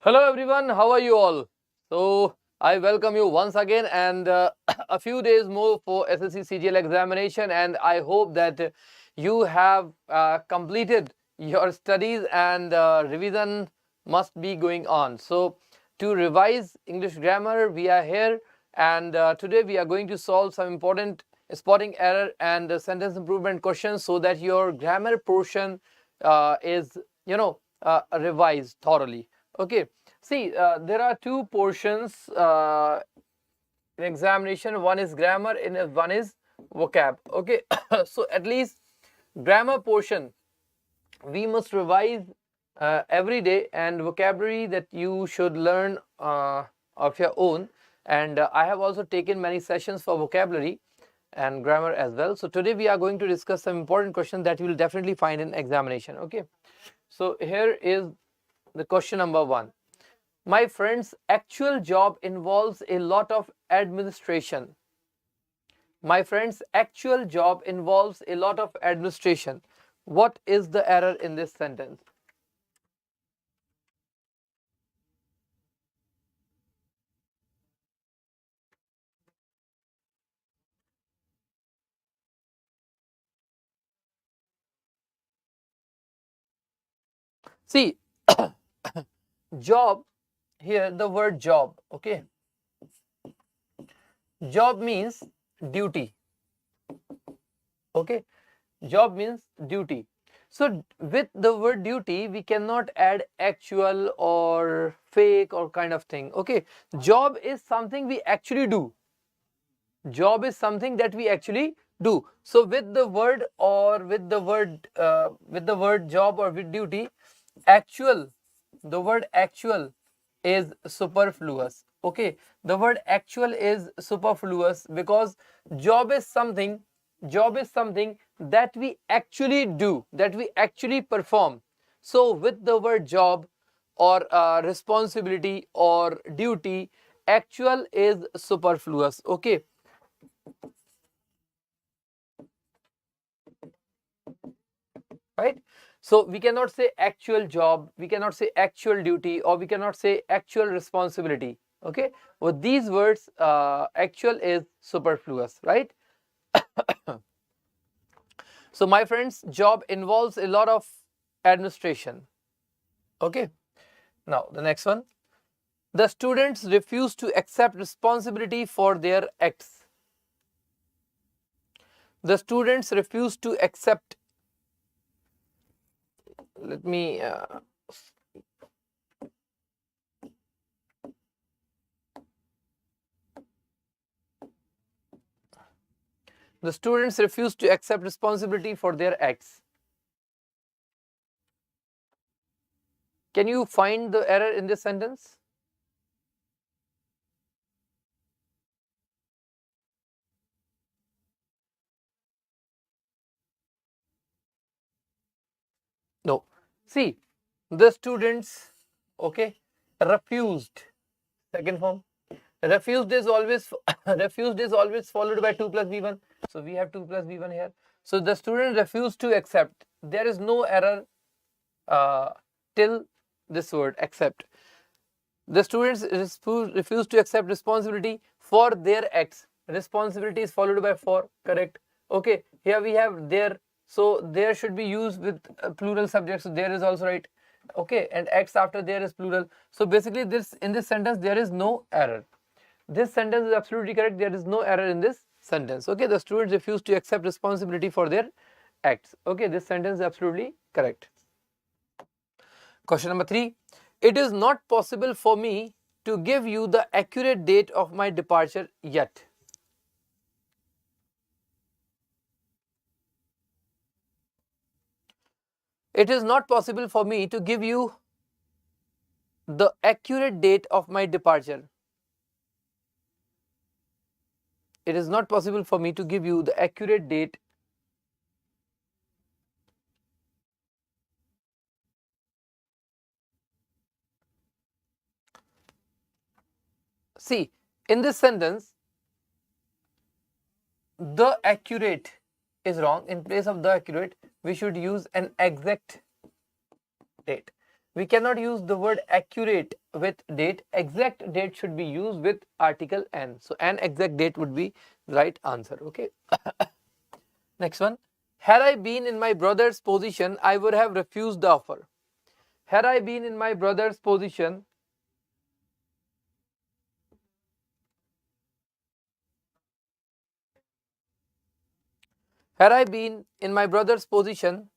Hello everyone, how are you all? So I welcome you once again and a few days more for Ssc Cgl examination, and I hope that you have completed your studies and revision must be going on. So to revise English grammar we are here, and today we are going to solve some important spotting error and sentence improvement questions so that your grammar portion is revised thoroughly. Okay, see, there are two portions in examination. One is grammar and one is vocab. Okay, so at least grammar portion we must revise every day, and vocabulary that you should learn of your own. And I have also taken many sessions for vocabulary and grammar as well. So today we are going to discuss some important questions that you will definitely find in examination. Okay, so here is the question number 1. My friend's actual job involves a lot of administration. My friend's actual job involves a lot of administration. What is the error in this sentence? See, job, here the word job, okay? Job means duty, okay? Job means duty. So with the word duty, we cannot add actual or fake or kind of thing, okay? Job is something we actually do. Job is something that we actually do. So with the word or with the word job or with duty, actual, the word actual is superfluous. Okay, the word actual is superfluous because job is something that we actually do, that we actually perform. So with the word job or responsibility or duty, actual is superfluous. Okay, right? So we cannot say actual job, we cannot say actual duty, or we cannot say actual responsibility. Okay, with these words, actual is superfluous, right? So my friend's job involves a lot of administration. Okay, now the next one. The students refuse to accept responsibility for their acts. The students refuse to accept, let me the students refuse to accept responsibility for their acts. Can you find the error in this sentence? No. See, the students, okay, refused. Second form. Refused is always refused is always followed by 2 plus b1. So we have 2 plus b1 here. So the student refused to accept. There is no error till this word accept. The students refuse to accept responsibility for their acts. Responsibility is followed by for, correct? Okay, here we have there. So there should be used with plural subject. So there is also right. Okay, and acts after there is plural. So basically this, in this sentence there is no error. This sentence is absolutely correct. There is no error in this sentence. Okay, the students refuse to accept responsibility for their acts. Okay, this sentence is absolutely correct. Question number 3. It is not possible for me to give you the accurate date of my departure yet. It is not possible for me to give you the accurate date of my departure. It is not possible for me to give you the accurate date . See, in this sentence, the accurate is wrong. In place of the accurate, we should use an exact date. we cannot use the word accurate with date. Exact date should be used with article an. So an exact date would be the right answer. Okay. Next one. Had I been in my brother's position, I would have refused the offer. Had I been in my brother's position, had I been in my brother's position,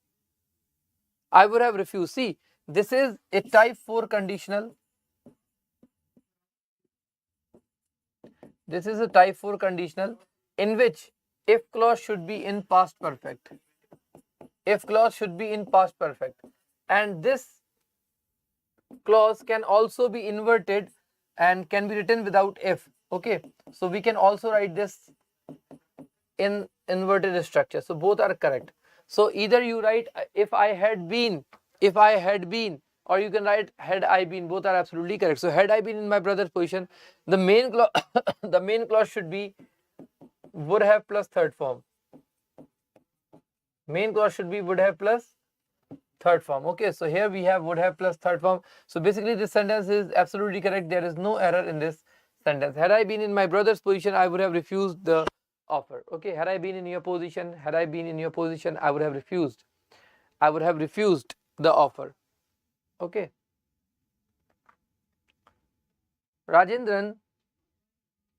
I would have refused. See, this is a type 4 conditional. This is a type 4 conditional in which if clause should be in past perfect. If clause should be in past perfect. And this clause can also be inverted and can be written without if. Okay. So we can also write this in inverted structure. So both are correct. So either you write if I had been, or you can write had I been. Both are absolutely correct. So had I been in my brother's position, the main clause the main clause should be would have plus third form. Main clause should be would have plus third form. Okay, so here we have would have plus third form. So basically this sentence is absolutely correct. There is no error in this sentence. Had I been in my brother's position, I would have refused the offer. Okay, had I been in your position, I would have refused. I would have refused the offer. Okay. Rajendran,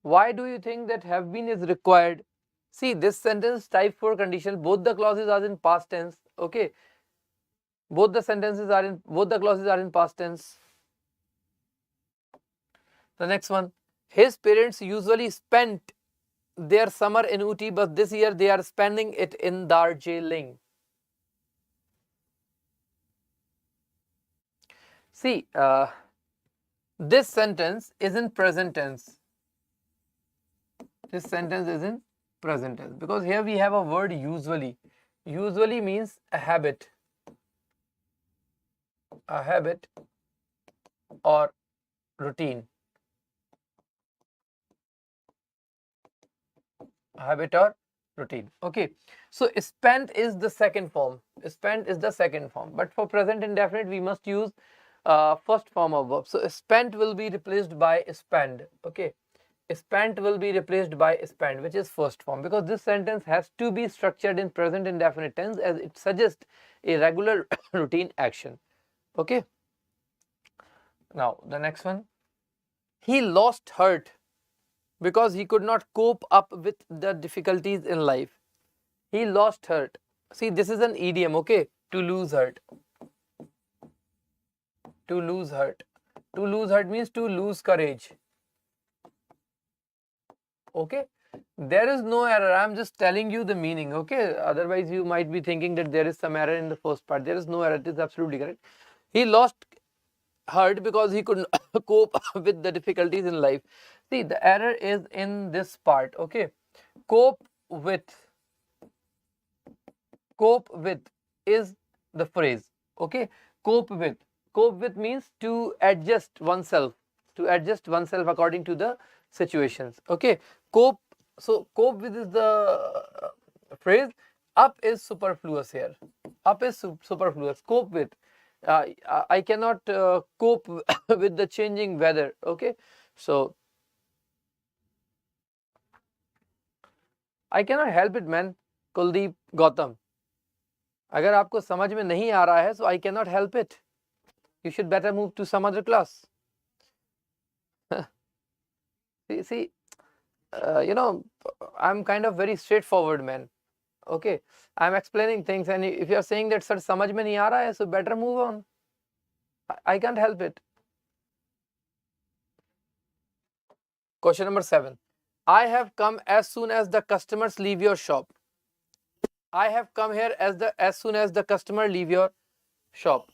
why do you think that have been is required? See, this sentence type 4 condition, both the clauses are in past tense. Okay. Both the clauses are in past tense. The next one. His parents usually spent their summer in Uti, but this year they are spending it in Darjeeling. See, this sentence is in present tense. This sentence is in present tense because here we have a word usually. Usually means a habit or routine. Habit or routine. Okay, so spent is the second form. But for present indefinite we must use first form of verb. So spent will be replaced by spend. Okay, spent will be replaced by spend, which is first form, because this sentence has to be structured in present indefinite tense as it suggests a regular routine action. Okay, now the next one. He lost heart because he could not cope up with the difficulties in life. He lost heart. See, this is an idiom. Okay, to lose heart. To lose heart. To lose heart means to lose courage. Okay, there is no error. I am just telling you the meaning. Okay, otherwise you might be thinking that there is some error in the first part. There is no error. It is absolutely correct. He lost heart because he couldn't cope with the difficulties in life. See, the error is in this part. Okay, cope with is the phrase. Okay, cope with means to adjust oneself according to the situations. Okay, cope, so cope with is the phrase. Up is superfluous here. Superfluous. Cope with, I cannot cope with the changing weather. Okay, so I cannot help it, man. Kuldeep, Gautam, अगर आपको समझ में नहीं आ रहा है, so I cannot help it. You should better move to some other class. see, you know, I'm kind of very straightforward, man. Okay, I'm explaining things, and if you are saying that sir समझ में नहीं आ रहा है, so better move on. I can't help it. Question number 7. I have come as soon as the customers leave your shop. I have come here as soon as the customer leave your shop.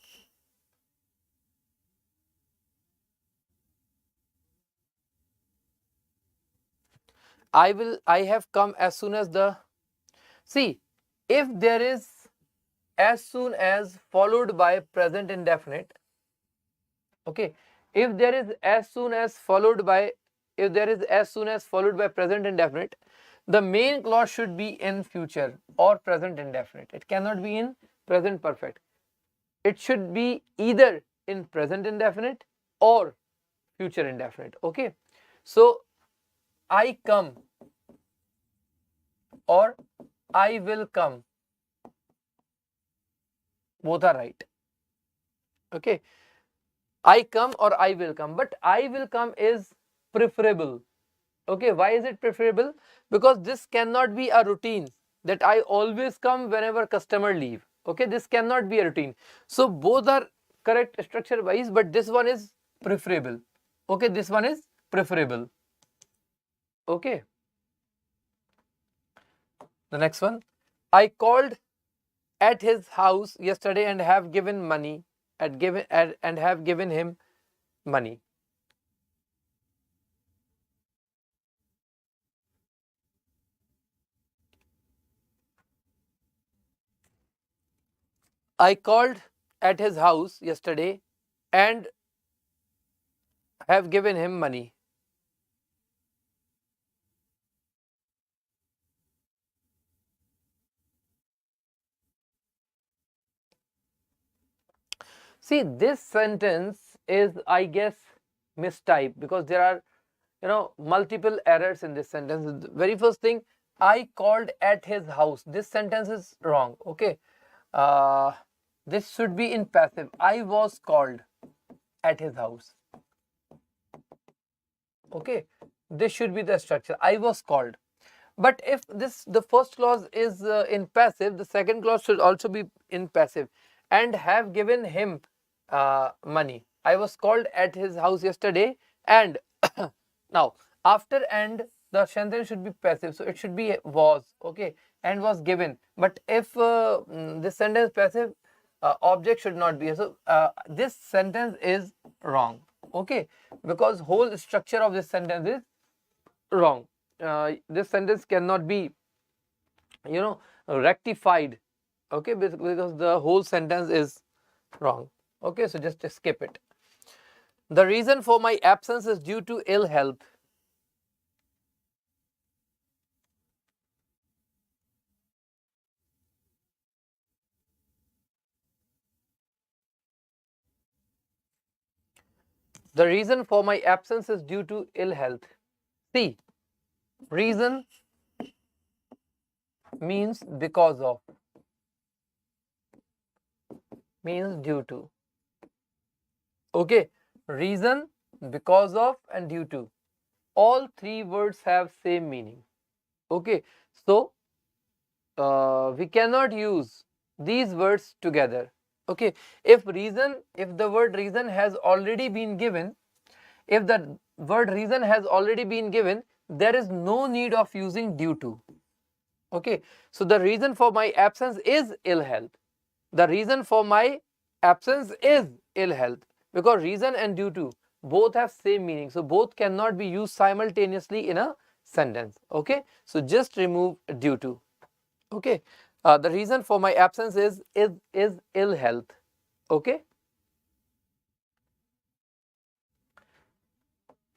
I have come as soon as the, see, if there is as soon as followed by present indefinite, okay, if there is as soon as followed by present indefinite, the main clause should be in future or present indefinite. It cannot be in present perfect. It should be either in present indefinite or future indefinite. Okay, so I come or I will come, both are right. Okay, I come or I will come, but I will come is preferable. Okay, why is it preferable? Because this cannot be a routine that I always come whenever customer leave. Okay, this cannot be a routine. So both are correct structure wise, but this one is preferable. Okay, this one is preferable. Okay, the next one, I called at his house yesterday and have given money and have given him money. I called at his house yesterday and have given him money. See, this sentence is, I guess, mistyped because there are, multiple errors in this sentence. The very first thing, I called at his house. This sentence is wrong. Okay, this should be in passive. I was called at his house. Okay, this should be the structure. I was called. But if the first clause is in passive, the second clause should also be in passive. And have given him money. I was called at his house yesterday and now after and the sentence should be passive, so it should be was. Okay, and was given. But if this sentence passive, object should not be. So this sentence is wrong. Okay, because whole structure of this sentence is wrong. This sentence cannot be rectified. Okay, because the whole sentence is wrong. Okay, so just skip it. The reason for my absence is due to ill health. The reason for my absence is due to ill health. See, reason means because of, means due to. Okay, reason, because of and due to. All three words have same meaning. Okay, so we cannot use these words together. Okay, if the word reason has already been given, if the word reason has already been given, there is no need of using due to. Okay, so the reason for my absence is ill health. The reason for my absence is ill health, because reason and due to both have same meaning, so both cannot be used simultaneously in a sentence. Okay, so just remove due to. Okay, the reason for my absence is ill health. Okay,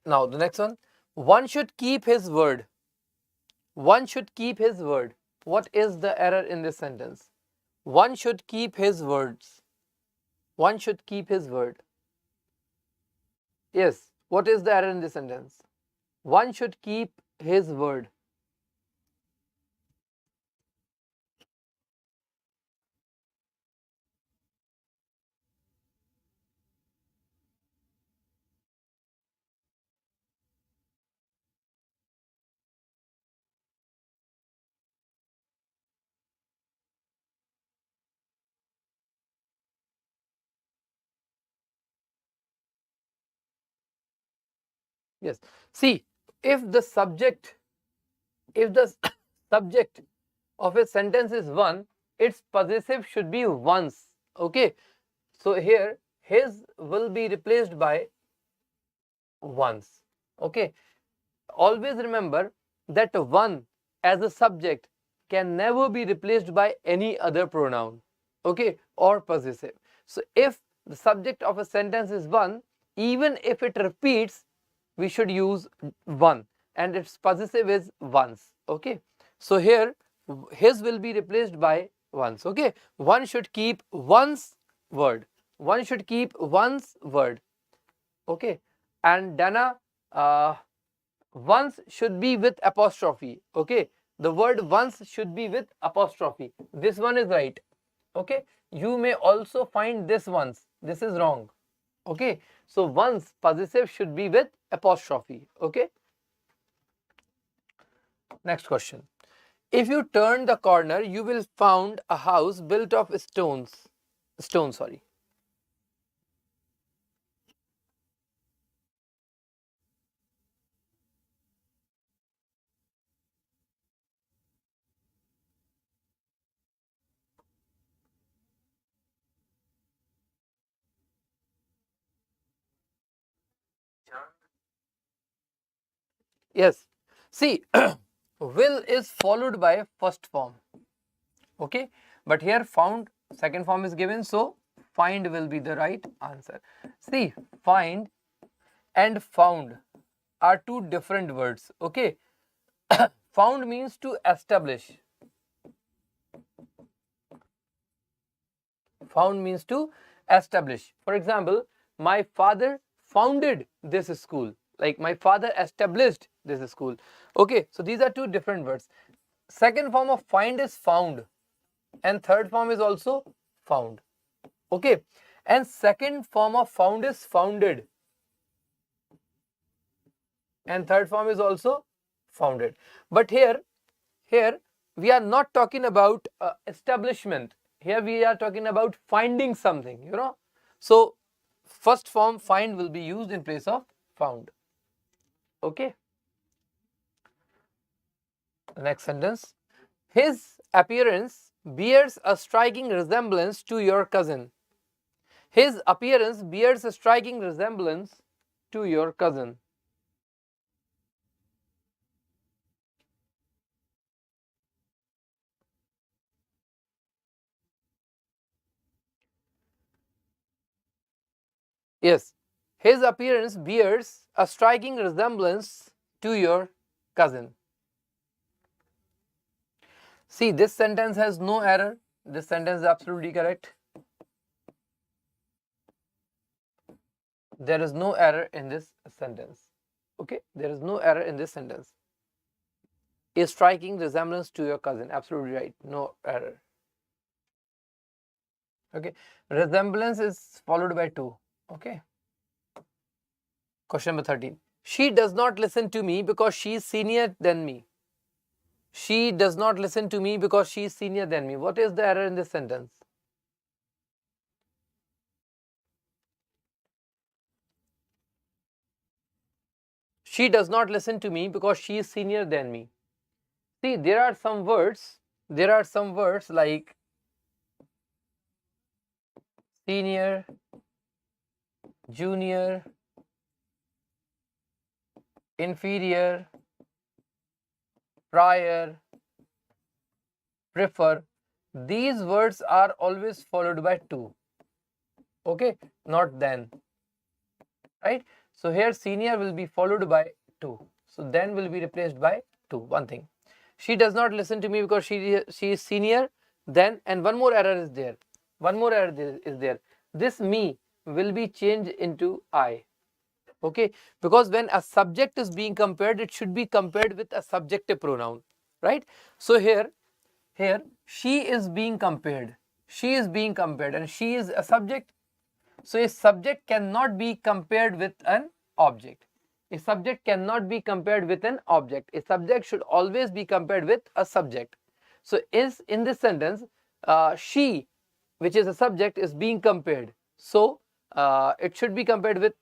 now the next one should keep his word. One should keep his word. What is the error in this sentence? One should keep his words. One should keep his word. Yes, what is the error in this sentence? One should keep his word. Yes, see, if the subject of a sentence is one, its possessive should be once. Okay, so here his will be replaced by once. Okay, always remember that one as a subject can never be replaced by any other pronoun, okay, or possessive. So if the subject of a sentence is one, even if it repeats, we should use one, and its possessive is once. Okay, so here his will be replaced by once. Okay, one should keep one's word. one should keep one's word. Okay, and Dana, once should be with apostrophe. Okay, the word once should be with apostrophe. This one is right. Okay, you may also find this once. This is wrong. Okay, so once possessive should be with apostrophe. Okay, next question. If you turn the corner, you will find a house built of stones. Stone, sorry. Yes. See, will is followed by first form. Okay, but here found second form is given, so find will be the right answer. See, find and found are two different words. Okay, found means to establish. Found means to establish. For example, my father founded this school. Like my father established this school. Okay, so these are two different words. Second form of find is found, and third form is also found. Okay, and second form of found is founded, and third form is also founded. But here we are not talking about establishment. Here we are talking about finding something, you know. So first form find will be used in place of found. Okay, the next sentence. His appearance bears a striking resemblance to your cousin. His appearance bears a striking resemblance to your cousin. Yes, his appearance bears a striking resemblance to your cousin. See, this sentence has no error. This sentence is absolutely correct. There is no error in this sentence. Okay, there is no error in this sentence. A striking resemblance to your cousin. Absolutely right. No error. Okay, resemblance is followed by to. Okay. Question number 13. She does not listen to me because she is senior than me. She does not listen to me because she is senior than me. What is the error in this sentence? She does not listen to me because she is senior than me. See, there are some words like senior, junior, inferior, prior, prefer. These words are always followed by to. Okay, not then. Right? So here senior will be followed by to. So then will be replaced by to. One thing. She does not listen to me because she is senior. Then, and one more error is there. One more error is there. This me will be changed into I. Okay, because when a subject is being compared, it should be compared with a subjective pronoun, right? So here she is being compared. She is being compared, and she is a subject. So a subject cannot be compared with an object. A subject cannot be compared with an object. A subject should always be compared with a subject. So is in this sentence, she, which is a subject, is being compared. So it should be compared with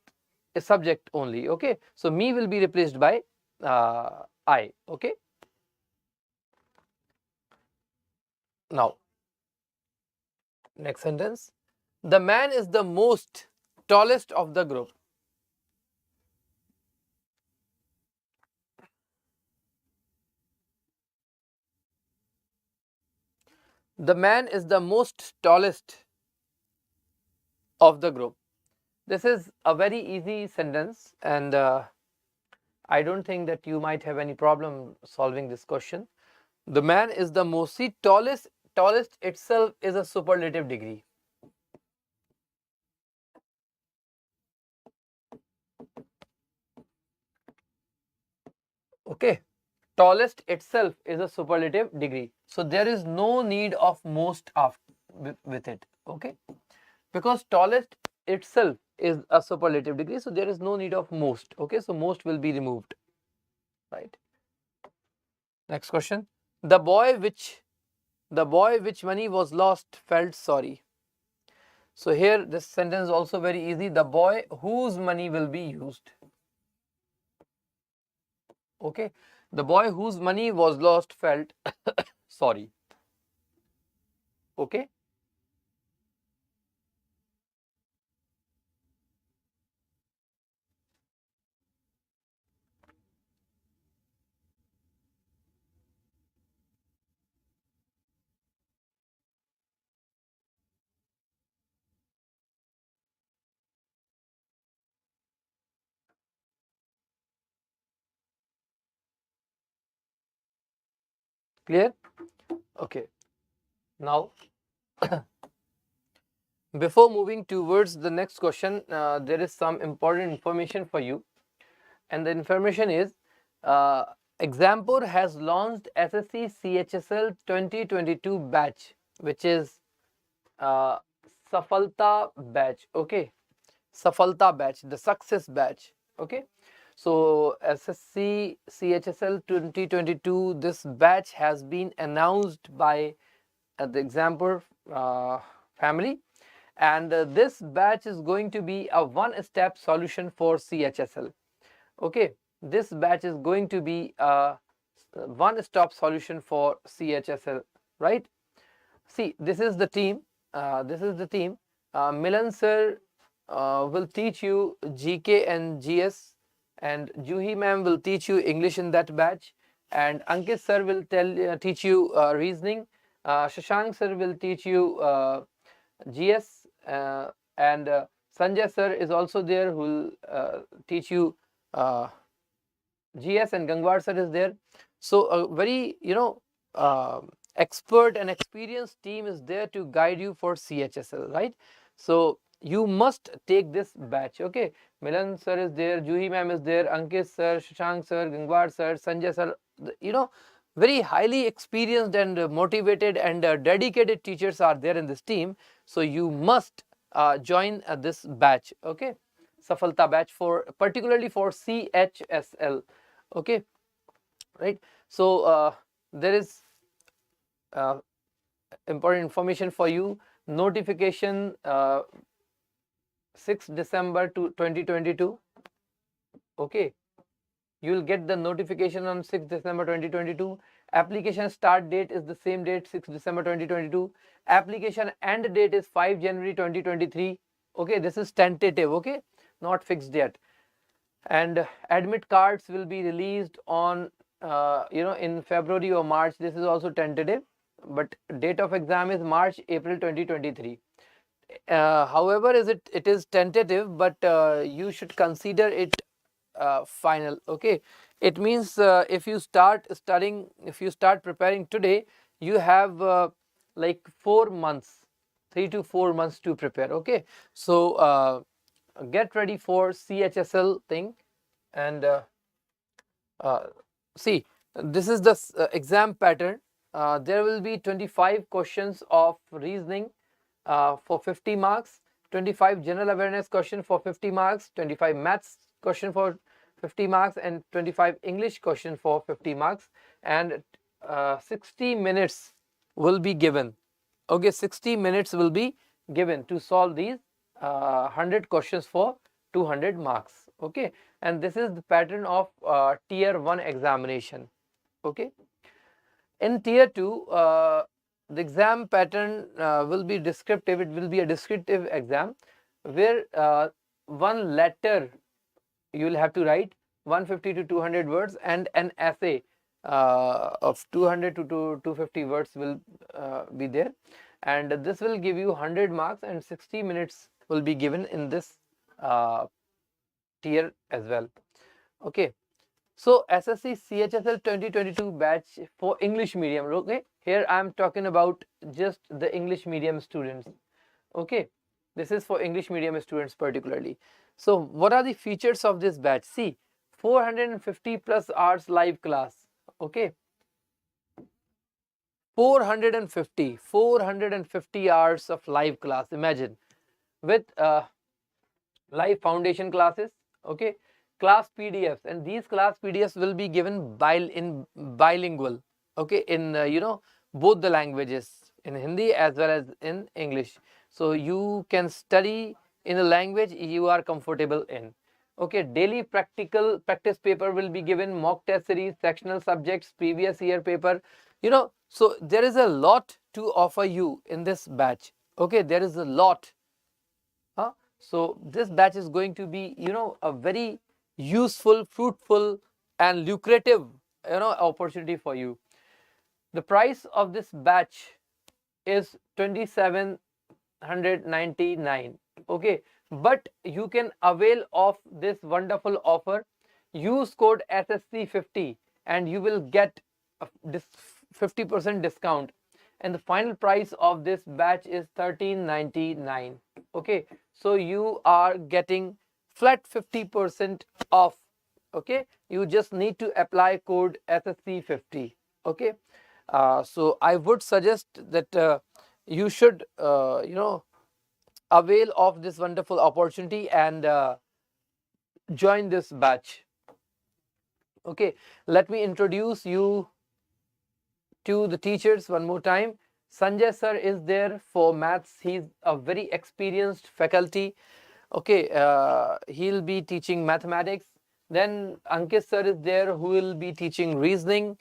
a subject only. Okay. So me will be replaced by I. Okay. Now, next sentence. The man is the most tallest of the group. The man is the most tallest of the group. This is a very easy sentence, and I don't think that you might have any problem solving this question. The man is the most. See, tallest itself is a superlative degree. Okay, tallest itself is a superlative degree, so there is no need of most with it. Okay, because tallest itself is a superlative degree, so there is no need of most. Okay, so most will be removed, right? Next question. The boy which money was lost felt sorry. So here this sentence is also very easy. The boy whose money will be used. Okay, the boy whose money was lost felt sorry. Okay, clear? Okay, now before moving towards the next question, there is some important information for you, and the information is Exampur has launched SSC CHSL 2022 batch, which is SAFALTA batch. Okay, SAFALTA batch, the success batch. Okay, so SSC CHSL 2022, this batch has been announced by the Exampur family, and this batch is going to be a one-step solution for CHSL. Okay, this batch is going to be a one-stop solution for CHSL, right? See, this is the team. Milan sir will teach you GK and GS, and Juhi ma'am will teach you English in that batch, and Ankit sir will teach you reasoning. Shashank sir will teach you GS, and Sanjay sir is also there, who will teach you GS, and Gangwar sir is there. So a very expert and experienced team is there to guide you for CHSL, right? So you must take this batch. Okay, Milan sir is there, Juhi ma'am is there, Ankit sir, Shashank sir, Gangwar sir, Sanjay sir, very highly experienced and motivated and dedicated teachers are there in this team. So you must join this batch. Okay, Safalta batch, for particularly for CHSL. Okay, right? So there is important information for you. Notification 6 December 2022. Okay, you will get the notification on 6 December 2022. Application start date is the same date, 6 December 2022. Application end date is 5 January 2023. Okay, this is tentative. Okay, not fixed yet. And admit cards will be released on in February or March. This is also tentative, but date of exam is March April 2023. However, it is tentative, but you should consider it final. Okay, it means if you start studying, if you start preparing today, you have like 4 months, 3 to 4 months to prepare. Okay, so get ready for CHSL thing. And see, this is the exam pattern. There will be 25 questions of reasoning for 50 marks, 25 general awareness question for 50 marks, 25 maths question for 50 marks, and 25 English question for 50 marks, and 60 minutes will be given. Okay, 60 minutes will be given to solve these 100 questions for 200 marks. Okay, and this is the pattern of tier 1 examination. Okay, in tier 2 the exam pattern will be descriptive. It will be a descriptive exam where one letter you will have to write, 150 to 200 words, and an essay of 200 to 250 words will be there, and this will give you 100 marks, and 60 minutes will be given in this tier as well. Okay, so SSC CHSL 2022 batch for English medium. Okay, here I am talking about just the English medium students. Okay, this is for English medium students particularly. So what are the features of this batch? See, 450 plus hours live class. Okay, 450 hours of live class. Imagine, with live foundation classes, okay, class PDFs, and these class PDFs will be given in bilingual, okay, in both the languages, in Hindi as well as in English. So you can study in a language you are comfortable in. Okay, daily practical practice paper will be given, mock test series, sectional subjects, previous year paper, so there is a lot to offer you in this batch. Okay, there is a lot. So this batch is going to be, a very useful, fruitful and lucrative, opportunity for you. The price of this batch is 2799. Okay, but you can avail of this wonderful offer. Use code SSC50 and you will get this 50% discount, and the final price of this batch is 1399. Okay, so you are getting flat 50% off. Okay, you just need to apply code SSC50. Okay, so I would suggest that you should avail of this wonderful opportunity and join this batch. Okay, let me introduce you to the teachers one more time. Sanjay sir is there for maths. He's a very experienced faculty. Okay, he'll be teaching mathematics. Then Ankit sir is there who will be teaching reasoning.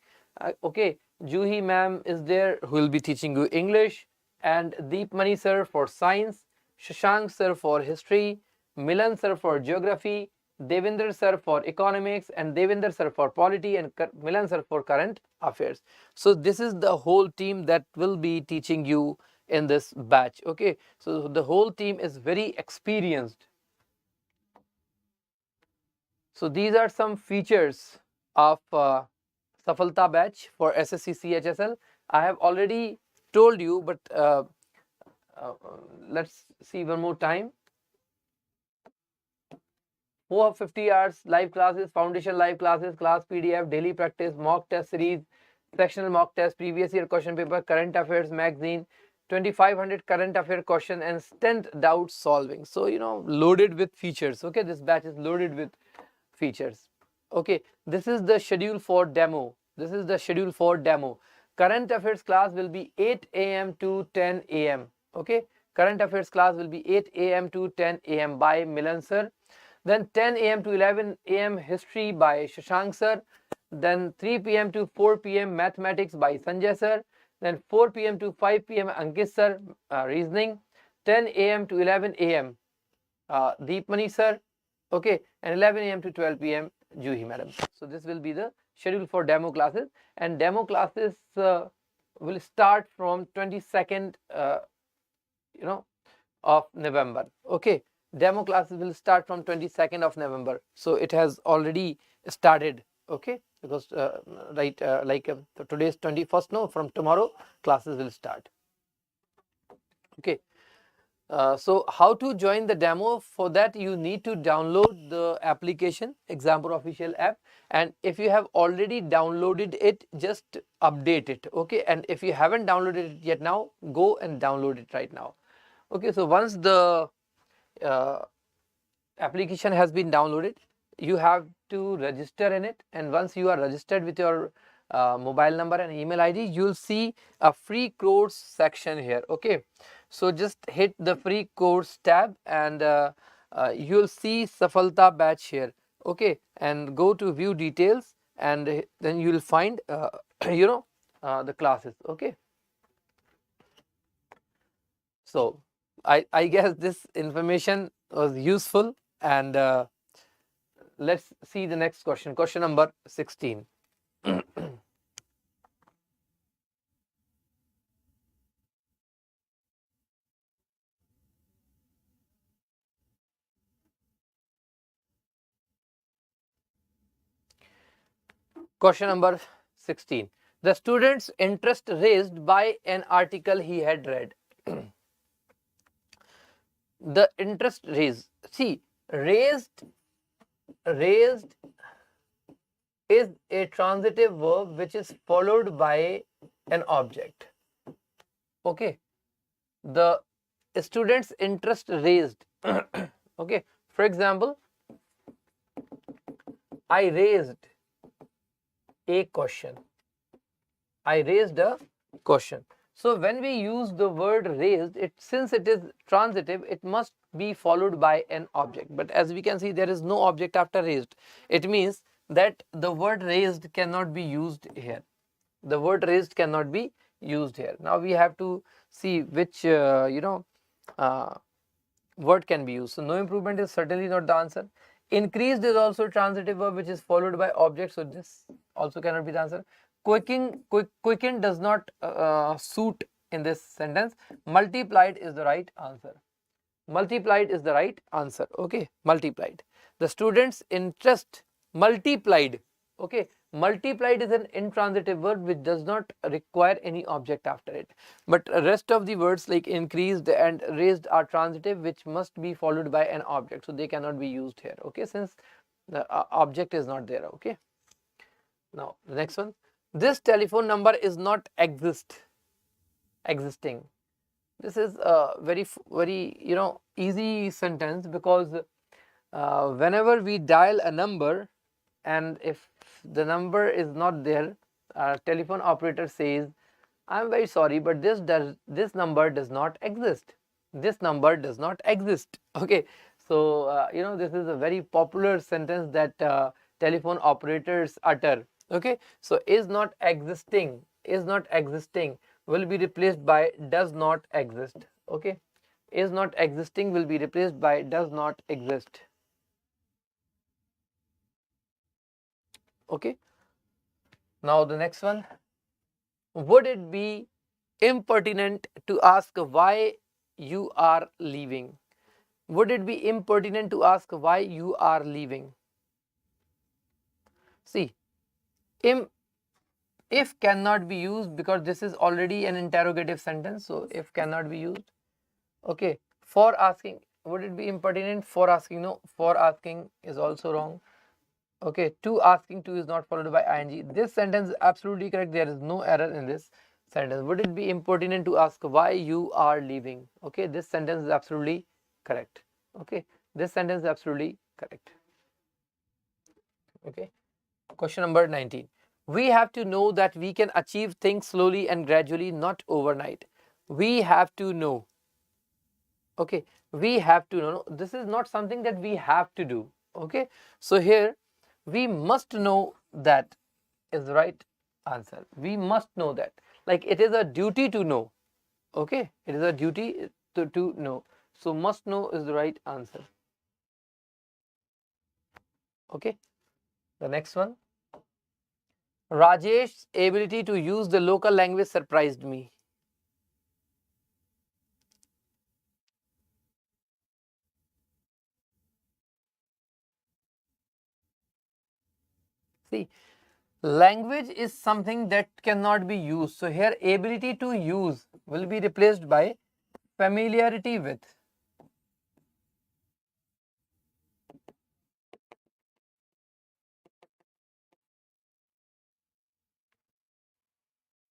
Okay, Juhi ma'am is there who will be teaching you English, and Deepmani sir for science, Shashank sir for history, Milan sir for geography, Devinder sir for economics, and Devinder sir for polity, and Milan sir for current affairs. So this is the whole team that will be teaching you in this batch. Okay, so the whole team is very experienced. So these are some features of SAFALTA batch for SSC CHSL. I have already told you, but let's see one more time. 450 hours live classes, foundation live classes, class PDF, daily practice, mock test series, sectional mock test, previous year question paper, current affairs magazine, 2500 current affair question, and stent doubt solving. So loaded with features. Okay, this batch is loaded with features. Okay, this is the schedule for demo. Current affairs class will be 8 a.m. to 10 a.m. Okay, current affairs class will be 8 a.m. to 10 a.m. by Milan sir. Then 10 a.m. to 11 a.m. history by Shashank sir. Then 3 p.m. to 4 p.m. mathematics by Sanjay sir. Then 4 p.m. to 5 p.m. Ankit sir, reasoning. 10 a.m. to 11 a.m. Deepmani sir. Okay, and 11 a.m. to 12 p.m. Juhi madam. So this will be the schedule for demo classes, and demo classes will start from 22nd of November. Okay, demo classes will start from 22nd of November. So it has already started. Okay, because today's 21st. No, from tomorrow classes will start. Okay. So how to join the demo? For that you need to download the application, Exampur official app, and if you have already downloaded it, just update it. Okay, and if you haven't downloaded it yet now, go and download it right now. Okay, so once the application has been downloaded, you have to register in it, and once you are registered with your mobile number and email ID, you'll see a free course section here. Okay, so just hit the free course tab, and you'll see SAFALTA batch here. Okay, and go to view details, and then you'll find the classes. Okay, so I guess this information was useful, and let's see the next question. Question number 16. Question number 16. The student's interest raised by an article he had read. The interest raised. See, raised is a transitive verb which is followed by an object. Okay, the student's interest raised. Okay, for example, I raised a question. I raised a question. So when we use the word raised, since it is transitive, it must be followed by an object. But as we can see, there is no object after raised. It means that the word raised cannot be used here. The word raised cannot be used here. Now we have to see which word can be used. So no improvement is certainly not the answer. Increased is also a transitive verb which is followed by object, so this also cannot be the answer. Quickened does not suit in this sentence. Multiplied is the right answer. Multiplied is the right answer. Okay, multiplied. The student's interest multiplied. Okay, multiplied is an intransitive verb which does not require any object after it. But rest of the words like increased and raised are transitive which must be followed by an object. So they cannot be used here. Okay, since the object is not there. Okay. Now the next one. This telephone number is not existing. This is a very easy sentence, because whenever we dial a number and if the number is not there, our telephone operator says, I'm very sorry, but this number does not exist. This number does not exist. Okay, so this is a very popular sentence that telephone operators utter. Okay, so is not existing will be replaced by does not exist. Okay, is not existing will be replaced by does not exist. Okay, now the next one. Would it be impertinent to ask why you are leaving? Would it be impertinent to ask why you are leaving? See, if cannot be used because this is already an interrogative sentence, so if cannot be used. Okay, for asking, would it be impertinent? For asking, no. For asking is also wrong. Okay, to asking, to is not followed by ing. This sentence is absolutely correct. There is no error in this sentence. Would it be impertinent to ask why you are leaving? Okay, this sentence is absolutely correct. Okay, this sentence is absolutely correct. Okay, question number 19. We have to know that we can achieve things slowly and gradually, not overnight. We have to know. Okay, we have to know. This is not something that we have to do. Okay, so here we must know that is the right answer. We must know that. Like it is a duty to know. Okay, it is a duty to know. So must know is the right answer. Okay, the next one. Rajesh's ability to use the local language surprised me. See, language is something that cannot be used. So here ability to use will be replaced by familiarity with.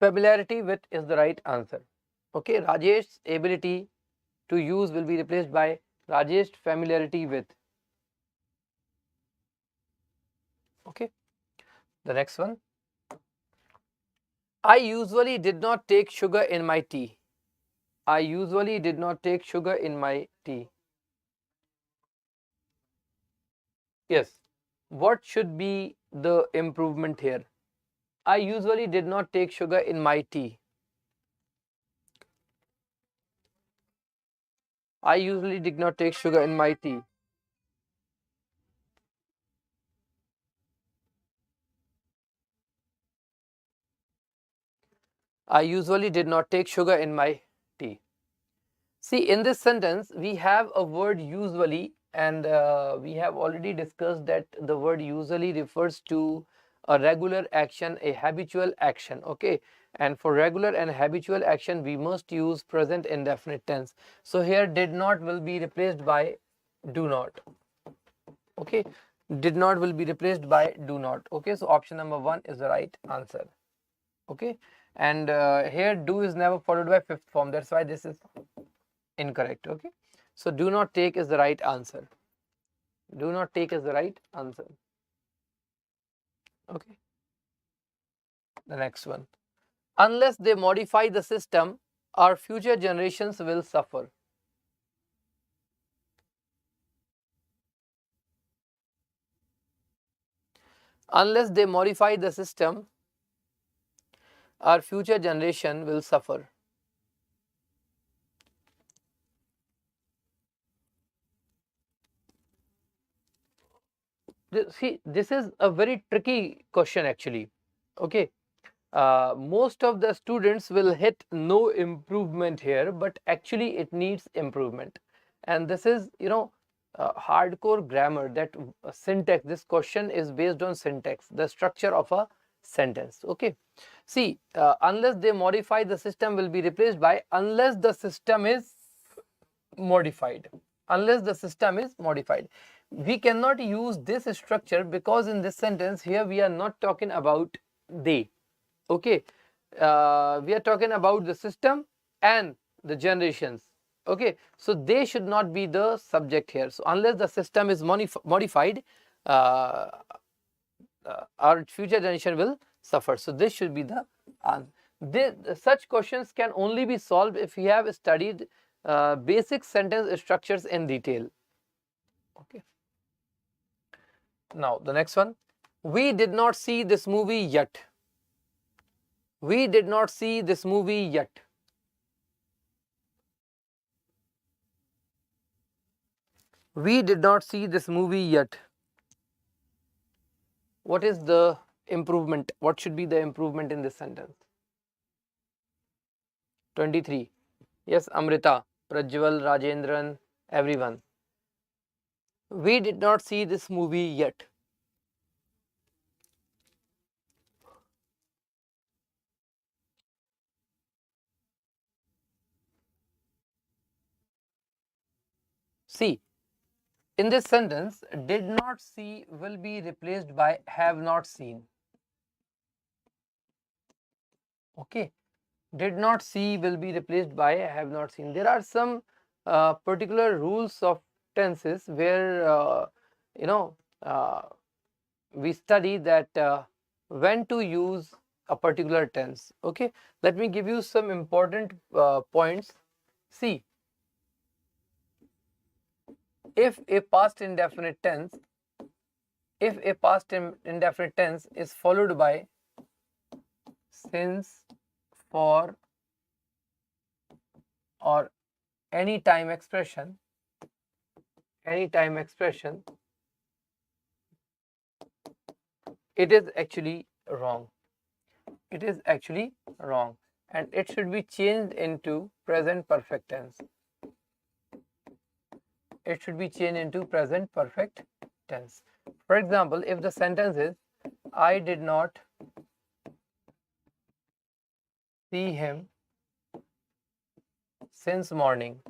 Familiarity with is the right answer. Okay, Rajesh's ability to use will be replaced by Rajesh's familiarity with. Okay, the next one. I usually did not take sugar in my tea. I usually did not take sugar in my tea. Yes. What should be the improvement here? I usually did not take sugar in my tea. I usually did not take sugar in my tea. I usually did not take sugar in my tea. See, in this sentence, we have a word usually, and we have already discussed that the word usually refers to a regular action, a habitual action. Okay, and for regular and habitual action, we must use present indefinite tense. So here, did not will be replaced by do not. Okay, did not will be replaced by do not. Okay, so option number 1 is the right answer. Okay, and here do is never followed by fifth form, that's why this is incorrect. Okay, so do not take is the right answer. Do not take is the right answer. Okay, the next one, unless they modify the system, our future generations will suffer. Unless they modify the system, our future generation will suffer. See, this is a very tricky question actually. Okay, most of the students will hit no improvement here, but actually it needs improvement. And this is, hardcore grammar, that syntax. This question is based on syntax, the structure of a sentence. Okay, see, unless they modify the system will be replaced by unless the system is modified. Unless the system is modified, we cannot use this structure because in this sentence here we are not talking about they. Okay, we are talking about the system and the generations. Okay, so they should not be the subject here. So unless the system is modified, our future generation will suffer. So this should be the answer. Such questions can only be solved if we have studied basic sentence structures in detail. Okay, now the next one, we did not see this movie yet. We did not see this movie yet. We did not see this movie yet. What is the improvement? What should be the improvement in this sentence? 23. Yes, Amrita, Prajwal, Rajendran, everyone. We did not see this movie yet. See, in this sentence, did not see will be replaced by have not seen. Okay, did not see will be replaced by have not seen. There are some particular rules of tenses where we study that when to use a particular tense. Okay, let me give you some important points. See, if a past indefinite tense is followed by since, for, or any time expression, it is actually wrong. It is actually wrong, and it should be changed into present perfect tense. It should be changed into present perfect tense. For example, if the sentence is I did not see him since morning.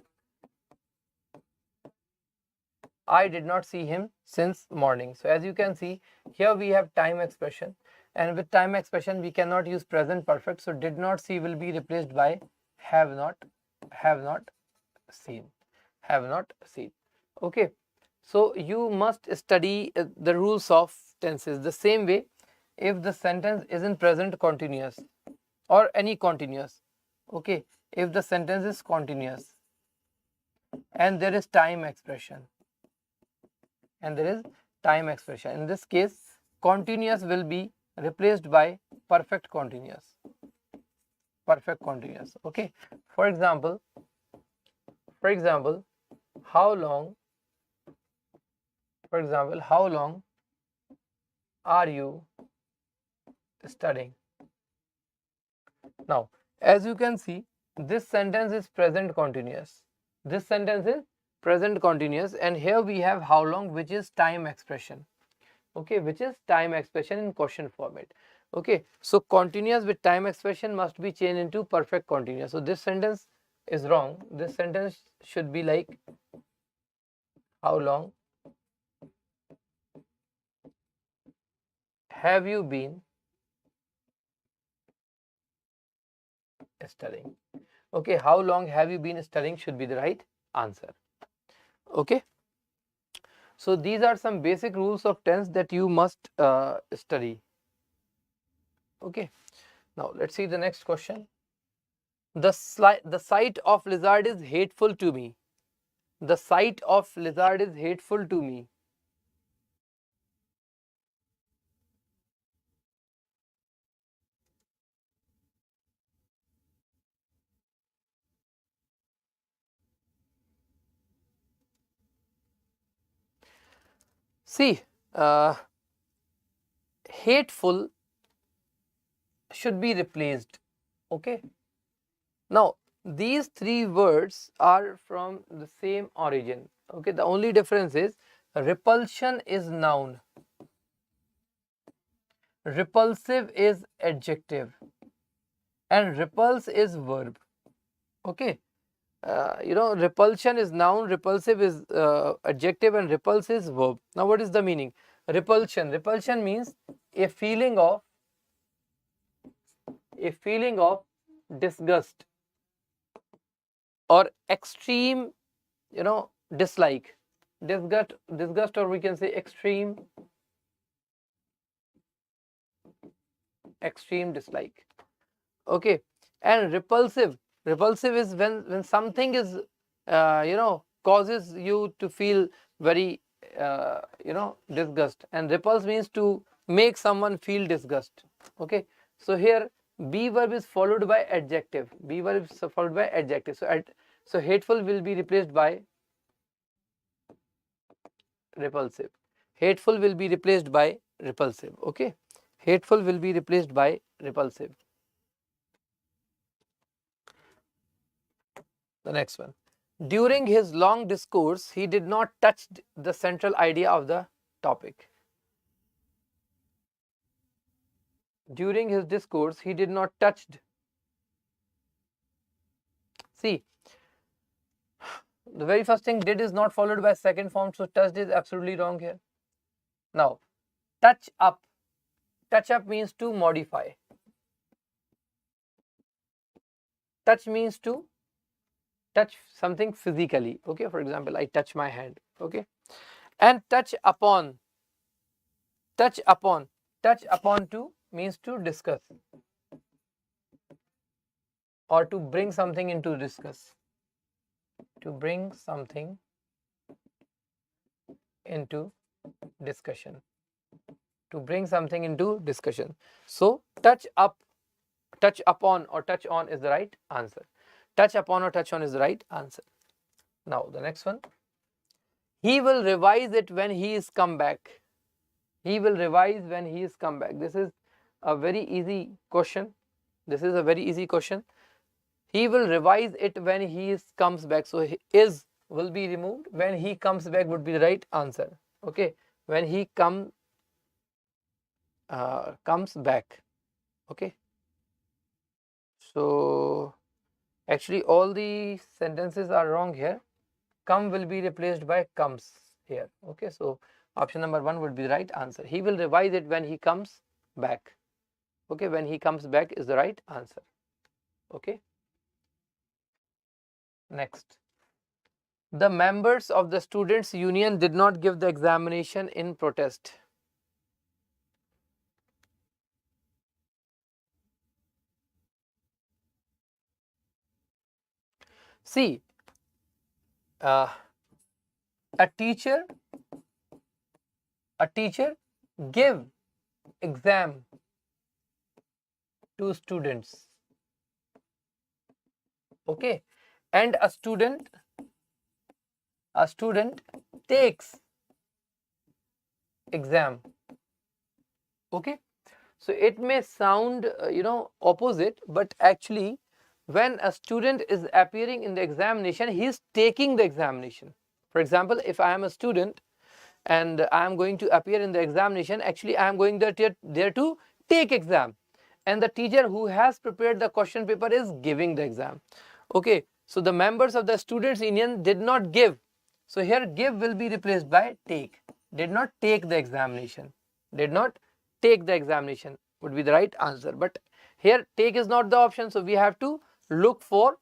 I did not see him since morning. So as you can see, here we have time expression, and with time expression we cannot use present perfect. So did not see will be replaced by have not seen. Have not seen. Okay, so you must study the rules of tenses. The same way, if the sentence is in present continuous or any continuous, okay, if the sentence is continuous and there is time expression, in this case continuous will be replaced by perfect continuous. Okay, for example, how long are you studying? Now, as you can see, this sentence is present continuous. And here we have how long, which is time expression. Okay, which is time expression in question format. Okay, so continuous with time expression must be changed into perfect continuous. So this sentence is wrong. This sentence should be like how long have you been studying? Okay, how long have you been studying should be the right answer. Okay, so these are some basic rules of tense that you must study. Okay, now let's see the next question. The sight of lizard is hateful to me. The sight of lizard is hateful to me. See, hateful should be replaced. Okay, now these three words are from the same origin. Okay, the only difference is repulsion is noun, repulsive is adjective, and repulse is verb. Okay, repulsion is noun, repulsive is adjective, and repulse is verb. Now what is the meaning? Repulsion means a feeling of disgust or extreme dislike. Disgust, or we can say extreme dislike. Okay, and repulsive is when something is causes you to feel very disgust, and repulse means to make someone feel disgust. Okay, so here be verb is followed by adjective. So hateful will be replaced by repulsive. Hateful will be replaced by repulsive. Okay, hateful will be replaced by repulsive. The next one. During his long discourse, he did not touch the central idea of the topic. During his discourse, he did not touch. See, the very first thing, did is not followed by second form, so touched is absolutely wrong here. Now, touch up. Touch up means to modify. Touch means to touch something physically. Okay, for example, I touch my hand. Okay, and touch upon. Touch upon to means to discuss or to bring something into discuss. To bring something into discussion. To bring something into discussion. So touch up, touch upon, or touch on is the right answer. Touch upon or touch on is the right answer. Now the next one. He will revise it when he is come back. He will revise when he is come back. This is a very easy question. He will revise it when he comes back. So is will be removed. When he comes back would be the right answer. Okay, when he comes back. Okay, so actually all the sentences are wrong here. Come will be replaced by comes here. Okay, so option number 1 would be the right answer. He will revise it when he comes back. Okay, when he comes back is the right answer. Okay, next. The members of the students' union did not give the examination in protest. See, a teacher give exam to students. Okay, and a student takes exam. Okay, so it may sound opposite, but actually when a student is appearing in the examination, he is taking the examination. For example, if I am a student and I am going to appear in the examination, actually I am going there to take exam, and the teacher who has prepared the question paper is giving the exam. Okay, so the members of the students' union did not give. So here give will be replaced by take. Did not take the examination. Did not take the examination would be the right answer. But here take is not the option, so we have to look for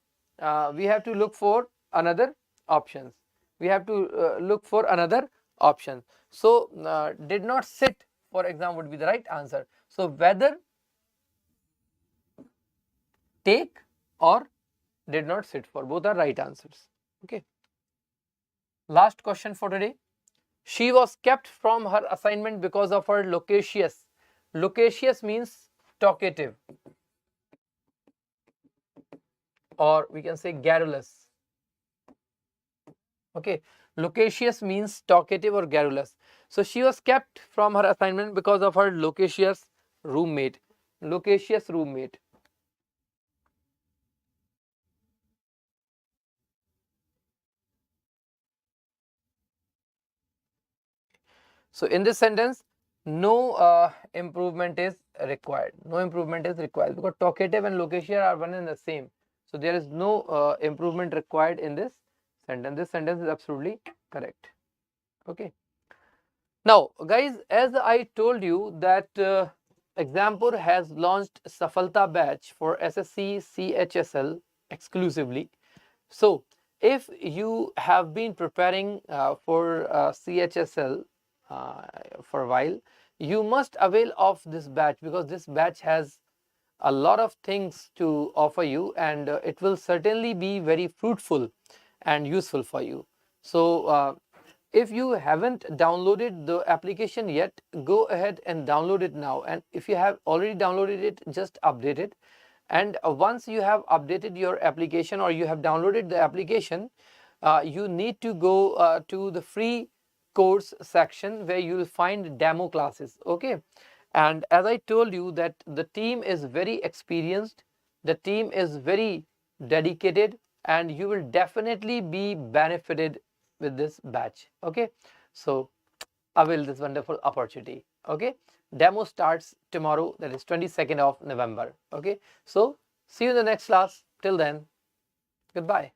another options. We have to look for another option. So did not sit, for example, would be the right answer. So whether take or did not sit for, both are right answers. Okay. Last question for today. She was kept from her assignment because of her loquacious. Loquacious means talkative, or we can say garrulous. Okay, loquacious means talkative or garrulous. So she was kept from her assignment because of her loquacious roommate. Loquacious roommate. So in this sentence, no improvement is required. No improvement is required because talkative and loquacious are one and the same. So there is no improvement required in this sentence. This sentence is absolutely correct. Okay. Now, guys, as I told you that Exampur has launched SAFALTA batch for SSC CHSL exclusively. So, if you have been preparing for CHSL for a while, you must avail of this batch because this batch has a lot of things to offer you, and it will certainly be very fruitful and useful for you. So if you haven't downloaded the application yet, go ahead and download it now, and if you have already downloaded it, just update it. And once you have updated your application or you have downloaded the application, you need to go to the free course section where you will find demo classes. Okay, and as I told you that the team is very experienced, the team is very dedicated, and you will definitely be benefited with this batch. Okay, so avail this wonderful opportunity. Okay, demo starts tomorrow, that is 22nd of November. Okay, so see you in the next class. Till then, goodbye.